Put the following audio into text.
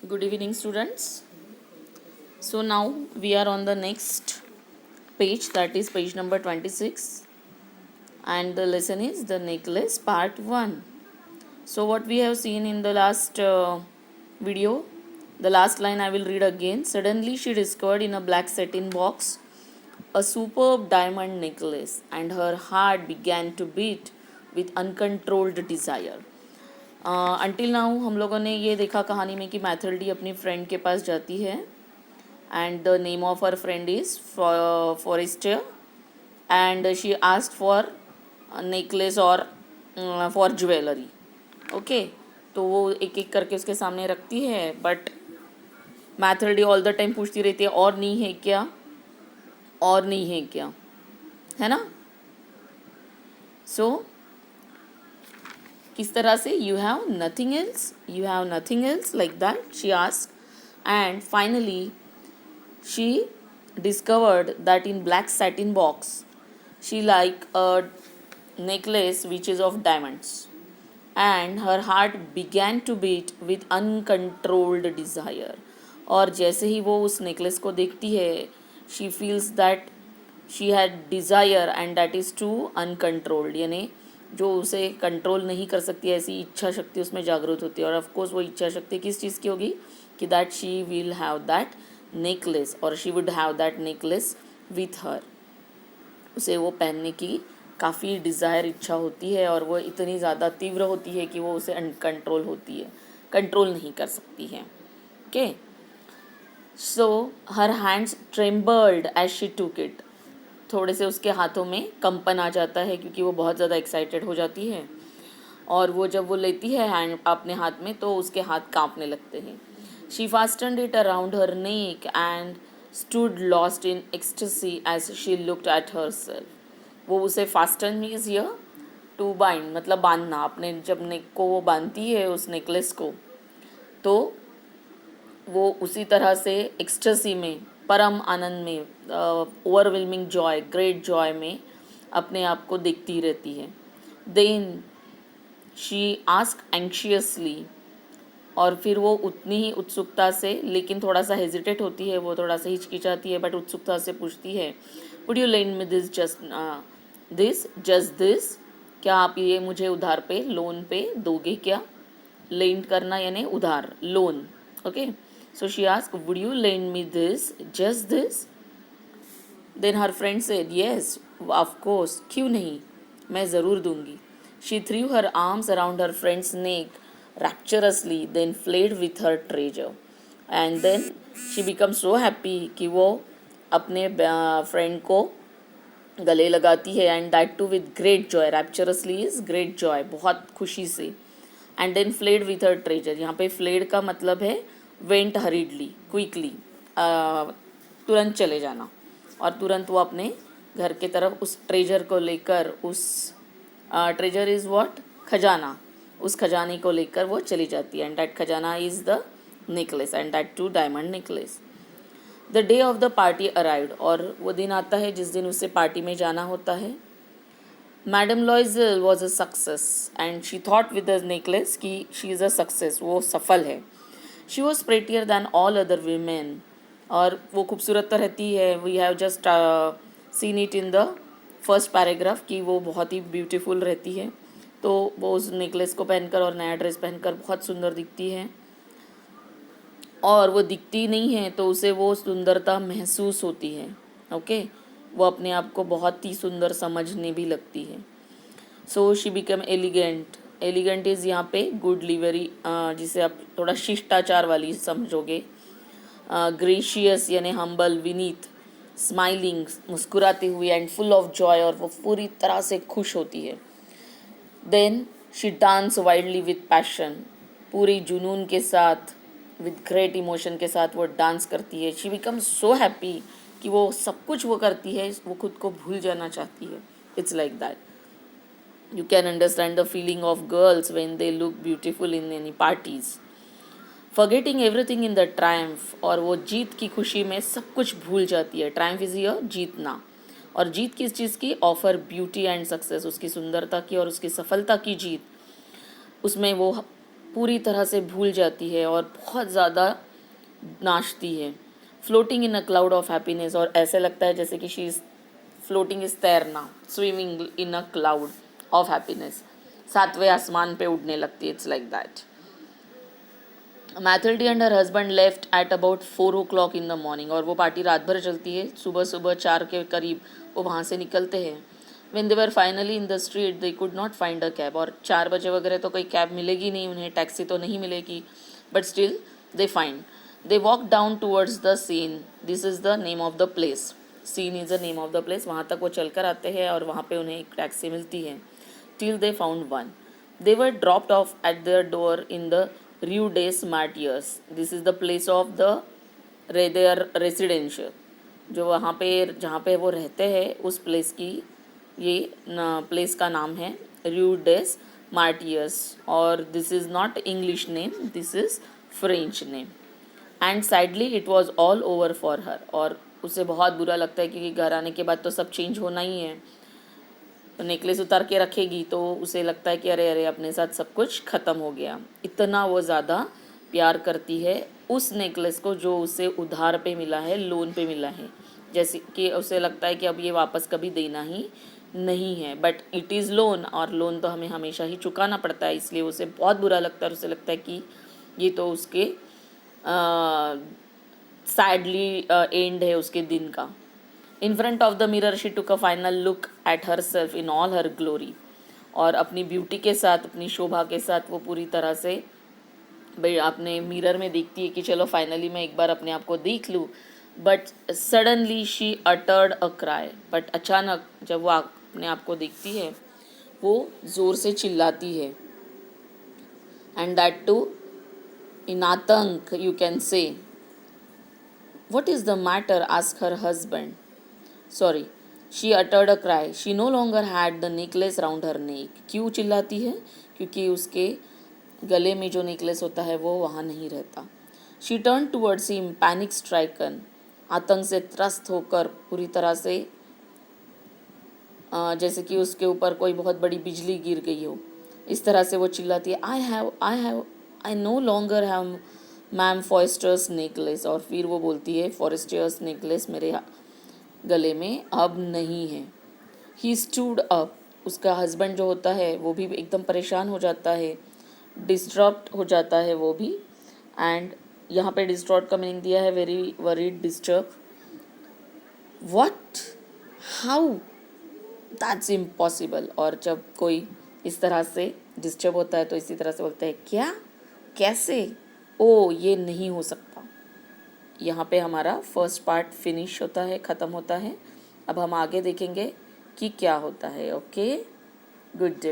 Good evening, students. So now we are on the next page, that is page number 26, and the lesson is the necklace part 1. So what we have seen in the last video, the last line I will read again. Suddenly she discovered in a black satin box a superb diamond necklace, and her heart began to beat with uncontrolled desire. Until now हम लोगों ने ये देखा कहानी में कि मैथल्डी अपनी friend के पास जाती है, and the name of her friend is Forrester, and she asked for a necklace or for jewelry. Okay तो वो एक एक करके उसके सामने रखती है, बट मैथल्डी ऑल द टाइम पूछती रहती है और नहीं है क्या, और नहीं है क्या, है ना. सो किस तरह से you have nothing else like that she ask, and finally she discovered that in black satin box she like a necklace which is of diamonds, and her heart began to beat with uncontrolled desire. और जैसे ही वो उस necklace को देखती है, she feels that she had desire and that is too uncontrolled, यानी जो उसे कंट्रोल नहीं कर सकती ऐसी इच्छा शक्ति उसमें जागृत होती है. और ऑफकोर्स वो इच्छा शक्ति किस चीज़ की होगी कि that she will have that necklace, और she would have that necklace with her. उसे वो पहनने की काफ़ी डिज़ायर इच्छा होती है, और वो इतनी ज़्यादा तीव्र होती है कि वो उसे अनकंट्रोल होती है, कंट्रोल नहीं कर सकती है. Okay, so her hands trembled as she took it. थोड़े से उसके हाथों में कंपन आ जाता है क्योंकि वो बहुत ज़्यादा एक्साइटेड हो जाती है, और वो जब वो लेती है हैंड अपने हाथ में तो उसके हाथ कांपने लगते हैं. She fastened it around her neck and stood lost in ecstasy as she looked at herself. वो उसे फास्टन मीन्स यर टू बाइंड, मतलब बांधना. अपने जब नेक को वो बांधती है उस नेकलेस को, तो वो उसी तरह से एक्सटेसी में, परम आनंद में, ओवरवेलमिंग जॉय, ग्रेट जॉय में अपने आप को देखती रहती है. देन शी आस्क एंक्शियसली, और फिर वो उतनी ही उत्सुकता से, लेकिन थोड़ा सा हेजिटेट होती है, वो थोड़ा सा हिचकिचाती है, बट उत्सुकता से पूछती है, would you lend me this, क्या आप ये मुझे उधार पे, लोन पे दोगे क्या. लेंड करना यानी उधार, loan. Okay, so she ask would you lend me this, just this. Then her friend said yes of course, क्यों नहीं, मैं ज़रूर दूंगी. She threw her arms around her friend's neck rapturously, then played with her treasure, and then she becomes so happy कि वो अपने friend को गले लगाती है, and that too with great joy. Rapturously is great joy, बहुत खुशी से. And then fled with her treasure. यहाँ पे फ्लेड का मतलब है वेंट हरीडली, क्विकली, तुरंत चले जाना, और तुरंत वो अपने घर के तरफ उस ट्रेजर को लेकर, उस ट्रेजर इज़ व्हाट, खजाना, उस खजाने को लेकर वो चली जाती है. एंड दैट खजाना is the necklace, and that too diamond necklace. The day of the party arrived, और वो दिन आता है जिस दिन उसे पार्टी में जाना होता है. Madam Loisel was a success, and she thought with the necklace कि शी इज़ अ सक्सेस, वो सफल है. She was prettier than all other women, और वो खूबसूरत तो रहती है. We have just seen it in the first paragraph कि वो बहुत ही ब्यूटीफुल रहती है. तो वो उस नेकलेस को पहनकर और नया ड्रेस पहनकर बहुत सुंदर दिखती है, और वो दिखती नहीं है तो उसे वो सुंदरता महसूस होती है. ओके, वो अपने आप को बहुत ही सुंदर समझने भी लगती है. So she become elegant. Elegant is यहाँ पे गुड लिवरी, जिसे आप थोड़ा शिष्टाचार वाली समझोगे. ग्रेशियस यानी हम्बल, विनीत, स्माइलिंग, मुस्कुराती हुई, एंड फुल ऑफ जॉय, और वो पूरी तरह से खुश होती है. Then she dance wildly with passion. पूरी जुनून के साथ, विथ ग्रेट इमोशन के साथ वो डांस करती है. शी बिकम्स सो हैप्पी कि वो सब कुछ वो करती है, वो खुद को भूल जाना चाहती है. It's like that. You can understand the feeling of girls when they look beautiful in any parties. Forgetting everything in the Triumph, और वो जीत की खुशी में सब कुछ भूल जाती है. ट्रायम्फ इज हियर जीतना, और जीत किस चीज़ की, ऑफर ब्यूटी एंड सक्सेस, उसकी सुंदरता की और उसकी सफलता की जीत. उसमें वो पूरी तरह से भूल जाती है और बहुत ज़्यादा नाचती है। Floating in a cloud of happiness, और ऐसे लगता है जैसे कि शी इज़ फ्लोटिंग इज तैरना, swimming in a cloud of happiness, सातवें आसमान पे उड़ने लगती है। It's like that. Mathilde and her husband left at about 4 o'clock in the morning, और वो पार्टी रात भर चलती है, सुबह सुबह 4 के करीब वो वहाँ से निकलते हैं। When they were finally in the street, they could not find a cab, और 4 बजे वगैरह तो कोई कैब मिलेगी नहीं उन्हें, टैक्सी तो नहीं मिलेगी, but still they find. They walk down towards the Seine, this is the name of the place, Seine is the name of the place, वहाँ तक वो चलकर आते हैं और वहाँ पे उन्हें एक टैक्सी मिलती है। Till they found one, they were dropped off at their door in the Rue des Martyrs, this is the place of the their residential, जो वहाँ पे जहाँ पे वो रहते हैं उस प्लेस की ये प्लेस का नाम है Rue des Martyrs, और this is not English name, this is French name. And sadly it was all over for her, और उसे बहुत बुरा लगता है क्योंकि घर आने के बाद तो सब चेंज होना ही है, नेकलेस उतार के रखेगी तो उसे लगता है कि अरे अरे अपने साथ सब कुछ ख़त्म हो गया। इतना वो ज़्यादा प्यार करती है उस नेकलेस को जो उसे उधार पे मिला है, लोन पे मिला है, जैसे कि उसे लगता है कि अब ये वापस कभी देना ही नहीं है, बट इट इज़ लोन, और लोन तो हमें हमेशा ही चुकाना पड़ता है, इसलिए उसे बहुत बुरा लगता है और उसे लगता है कि ये तो उसके सैडली एंड है उसके दिन का। In front of the mirror she took a final look at herself in all her glory, और अपनी ब्यूटी के साथ, अपनी शोभा के साथ वो पूरी तरह से अपने मिरर में देखती है कि चलो फाइनली मैं एक बार अपने आप को देख लूँ। But suddenly she uttered a cry, but अचानक जब वो अपने आप को देखती है वो ज़ोर से चिल्लाती है, एंड दैट टू इन आतंक, you can say. What is the matter? asked her husband. Sorry, she uttered a cry. She no longer had the necklace round her neck. क्यों चिल्लाती है? क्योंकि उसके गले में जो नेकलेस होता है वो वहाँ नहीं रहता। She turned towards him, panic stricken. आतंक से त्रस्त होकर पूरी तरह से जैसे कि उसके ऊपर कोई बहुत बड़ी बिजली गिर गई हो, इस तरह से वो चिल्लाती है, I know longer have ma'am Forester's necklace, और फिर वो बोलती है फॉरेस्टर्स नेकलेस मेरे गले में अब नहीं है। ही स्टूड अप, उसका हस्बैंड जो होता है वो भी एकदम परेशान हो जाता है, डिस्टर्ब्ड हो जाता है वो भी, एंड यहाँ पे डिस्टर्ब का मीनिंग दिया है very worried, disturb. What, how, that's impossible, और जब कोई इस तरह से डिस्टर्ब होता है तो इसी तरह से बोलता है क्या, कैसे, ओ ये नहीं हो सकता। यहाँ पे हमारा फर्स्ट पार्ट फिनिश होता है, ख़त्म होता है। अब हम आगे देखेंगे कि क्या होता है। Okay, good day.